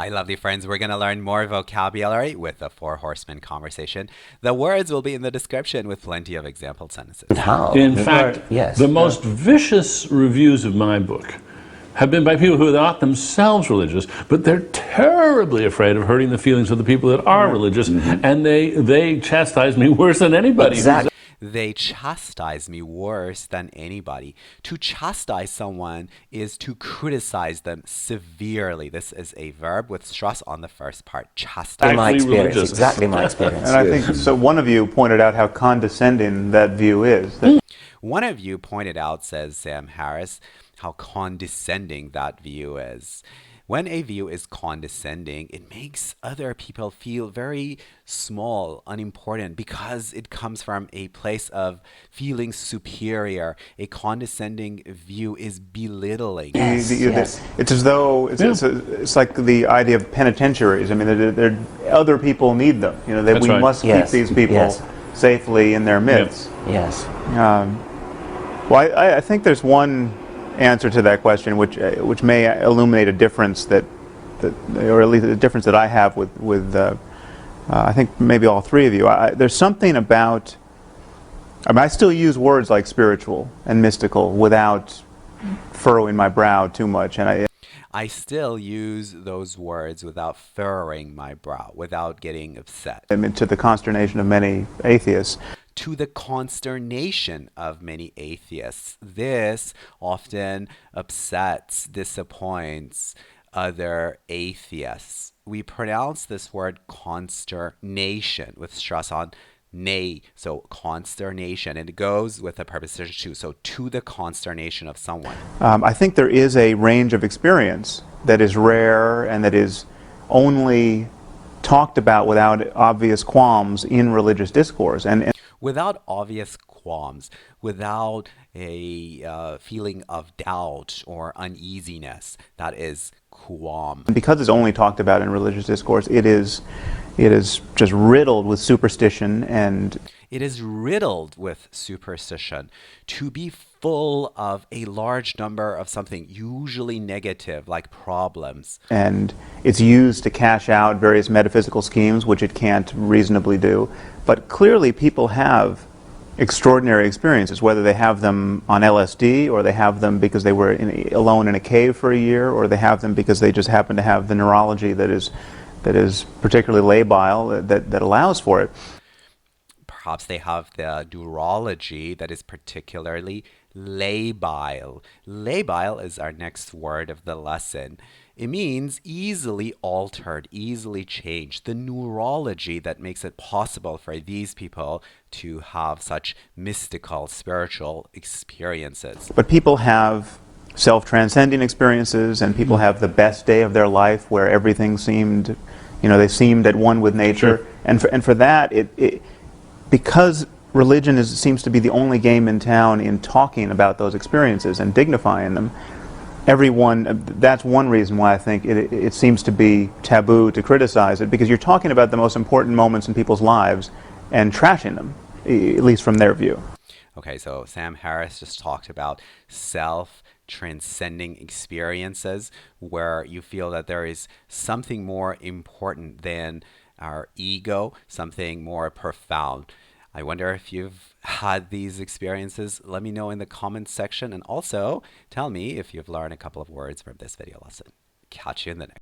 Hi, lovely friends. We're going to learn more vocabulary with the Four Horsemen conversation. The words will be in the description with plenty of example sentences. How? In fact, Yes. the most vicious reviews of my book have been by people who are not themselves religious, but they're terribly afraid of hurting the feelings of the people that are religious, and they chastise me worse than anybody. Exactly. They chastise me worse than anybody. To chastise someone is to criticize them severely. This is a verb with stress on the first part. Chastise. My Actually experience. religious. Exactly my experience. And I think so. One of you pointed out how condescending that view is. One of you pointed out, says Sam Harris, how condescending that view is. When a view is condescending, it makes other people feel very small, unimportant, because it comes from a place of feeling superior. A condescending view is belittling. Yes. It's as though it's like the idea of penitentiaries. I mean, other people need them. You know, that That's we right. must keep Yes. these people Yes. safely in their midst. Yes. Well, I think there's one answer to that question, which may illuminate a difference or at least a difference that I have with I think maybe all three of you. There's something about. I mean, I still use words like spiritual and mystical without furrowing my brow too much, and I still use those words without furrowing my brow, without getting upset. I mean, to the consternation of many atheists. To the consternation of many atheists. This often upsets, disappoints other atheists. We pronounce this word consternation with stress on nay, so consternation, and it goes with a preposition to, so to the consternation of someone. I think there is a range of experience that is rare and that is only talked about without obvious qualms in religious discourse. And Without obvious qualms, without a feeling of doubt or uneasiness, that is qualm. because it's only talked about in religious discourse, it is just riddled with superstition and It is riddled with superstition. To be full of a large number of something, usually negative, like problems. and it's used to cash out various metaphysical schemes which it can't reasonably do. But clearly people have extraordinary experiences, whether they have them on LSD or they have them because they were alone in a cave for a year, or they have them because they just happen to have the neurology that is particularly labile that allows for it. Perhaps they have the neurology that is particularly labile. Labile is our next word of the lesson. It means easily altered, easily changed. The neurology that makes it possible for these people to have such mystical, spiritual experiences. But people have self-transcending experiences, and people have the best day of their life where everything seemed, they seemed at one with nature. Sure. And for that, because religion seems to be the only game in town in talking about those experiences and dignifying them, that's one reason why I think it seems to be taboo to criticize it, because you're talking about the most important moments in people's lives and trashing them, at least from their view. Okay, so Sam Harris just talked about self-transcending experiences where you feel that there is something more important than our ego, something more profound. I wonder if you've had these experiences. Let me know in the comments section, and also tell me if you've learned a couple of words from this video lesson. Catch you in the next.